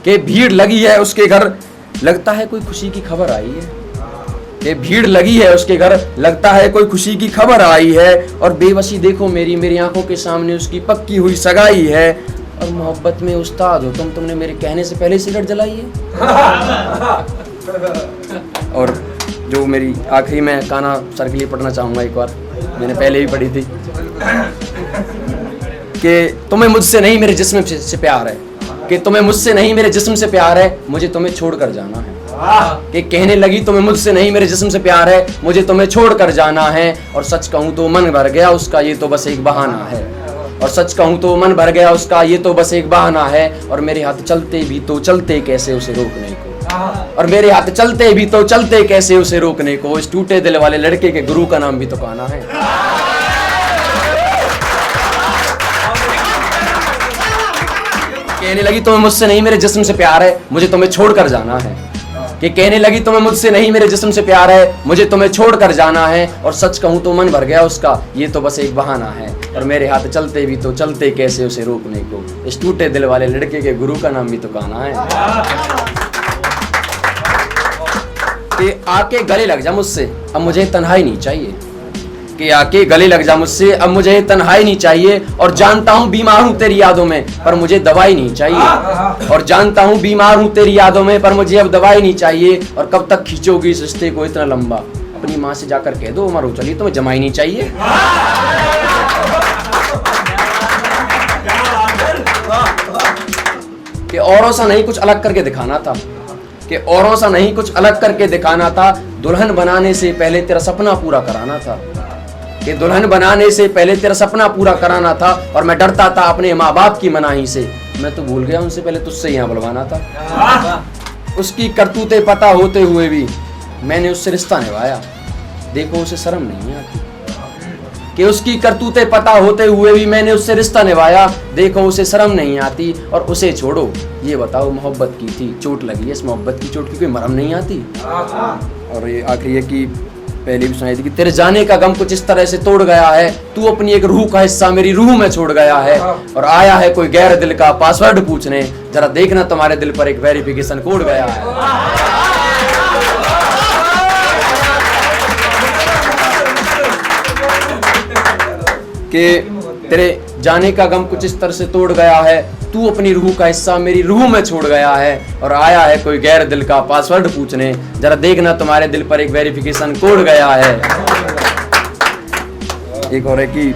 कि भीड़ लगी है उसके घर, लगता है कोई खुशी की खबर आई है। कि भीड़ लगी है उसके घर, लगता है कोई खुशी की खबर आई है। और बेबसी देखो मेरी आंखों के सामने उसकी पक्की हुई सगाई है। और मोहब्बत में उस्ताद हो तुमने मेरे कहने से पहले सिगरेट जलाई है। और जो मेरी आखिरी में काना सर के लिए पढ़ना चाहूँगा, एक बार मैंने पहले भी पढ़ी थी कि तुम्हें मुझसे नहीं मेरे जिस्म से प्यार है, कि तुम्हें मुझसे नहीं मेरे जिस्म से प्यार है, मुझे तुम्हें छोड़ कर जाना है। कि कहने लगी तुम्हें मुझसे नहीं मेरे जिस्म से प्यार है, मुझे तुम्हें छोड़ कर जाना है। और सच कहूँ तो मन भर गया उसका, ये तो बस एक बहाना है। और सच कहूँ तो मन भर गया उसका, ये तो बस एक बहाना है। और मेरे हाथ चलते भी तो चलते कैसे उसे रोकने को, और मेरे हाथ चलते भी तो चलते कैसे उसे रोकने को। इस टूटे दिल वाले लड़के के गुरु का नाम भी तो काना है। कहने लगी तुम्हें मुझसे नहीं मेरे जिस्म से प्यार है, मुझे तुम्हें छोड़ कर जाना है। कि कहने लगी तुम्हें मुझसे नहीं मेरे जिस्म से प्यार है, मुझे तुम्हें छोड़ कर जाना है। और सच कहूँ तो मन भर गया उसका, ये तो बस एक बहाना है। और मेरे हाथ चलते भी तो चलते कैसे उसे रोकने को। इस टूटे दिल वाले लड़के के गुरु का नाम भी तो काना है। कि आके गले लग जा मुझसे, अब मुझे तन्हाई नहीं चाहिए। कि आके गले लग जा मुझसे, अब मुझे तन्हाई नहीं चाहिए। और जानता हूँ बीमार हूँ तेरी यादों में, पर मुझे दवाई नहीं चाहिए। और जानता हूँ बीमार हूँ तेरी यादों में, पर मुझे अब दवाई नहीं चाहिए। और कब तक खींचोगी इस रिश्ते को इतना लंबा, अपनी माँ से जाकर कह दो मरो चलिए, तुम्हें जमाई नहीं चाहिए। कि औरों सा नहीं कुछ अलग करके दिखाना था, कि औरों सा नहीं कुछ अलग करके दिखाना था। दुल्हन बनाने से पहले तेरा सपना पूरा कराना था। कि दुल्हन बनाने से पहले तेरा सपना पूरा कराना था। और मैं डरता था अपने माँ बाप की मनाही से, मैं तो भूल गया उनसे पहले तुझसे यहाँ बुलवाना था। उसकी करतूतें पता होते हुए भी मैंने उससे रिश्ता निभाया, देखो उसे शर्म नहीं आती। कि उसकी करतूतें पता होते हुए भी मैंने उससे रिश्ता निभाया, देखो उसे शर्म नहीं आती। और उसे छोड़ो, ये बताओ मोहब्बत की थी, चोट लगी है, इस मोहब्बत की चोट की कोई मरहम नहीं आती। और ये आखिरी है कि पहले भी सुनाई थी कि तेरे जाने का गम कुछ इस तरह से तोड़ गया है, तू अपनी एक रूह का हिस्सा मेरी रूह में छोड़ गया है। और आया है कोई गैर दिल का पासवर्ड पूछने, जरा देखना तुम्हारे दिल पर एक वेरिफिकेशन कोड गया है। कि तेरे जाने का गम कुछ इस तरह से तोड़ गया है, तू अपनी रूह का हिस्सा मेरी रूह में छोड़ गया है। और आया है कोई गैर दिल का पासवर्ड पूछने, जरा देखना तुम्हारे दिल पर एक वेरिफिकेशन कोड गया है। एक और है कि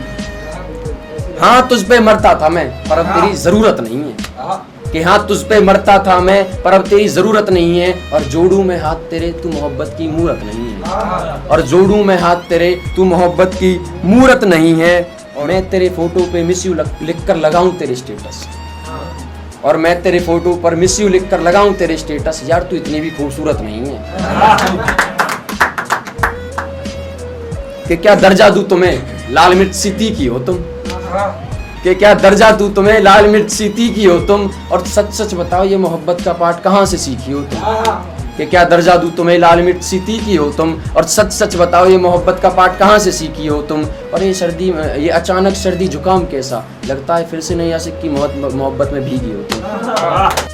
हाँ तुझ पे मरता था मैं, पर अब तेरी जरूरत नहीं है। कि हाँ तुझ पे मरता था मैं, पर अब तेरी जरूरत नहीं है। और जोड़ू में हाथ तेरे, तू मोहब्बत की मूरत नहीं है। और जोड़ू में हाथ तेरे, तू मोहब्बत की मूरत नहीं है। और मैं तेरे फोटो पे मिस यू लिख कर लगाऊं तेरे स्टेटस, और मैं तेरे फोटो पर मिस यू लिख कर लगाऊं तेरे स्टेटस। यार तू इतनी भी खूबसूरत नहीं है। कि क्या दर्जा दूं तुम्हें, लाल मिर्च सी तीखी हो तुम। कि क्या दर्जा दूं तुम्हें, लाल मिर्च सी तीखी हो तुम। और सच सच बताओ ये मोहब्बत का पाठ कहाँ से सीखी हो तुम। कि क्या दर्जा दूं तुम्हें, लाल मिर्च सी तीखी हो तुम। और सच सच बताओ ये मोहब्बत का पाठ कहाँ से सीखी हो तुम। और ये सर्दी, ये अचानक सर्दी जुकाम कैसा, लगता है फिर से नहीं आ सकती, मोहब्बत में भीगी हो तुम।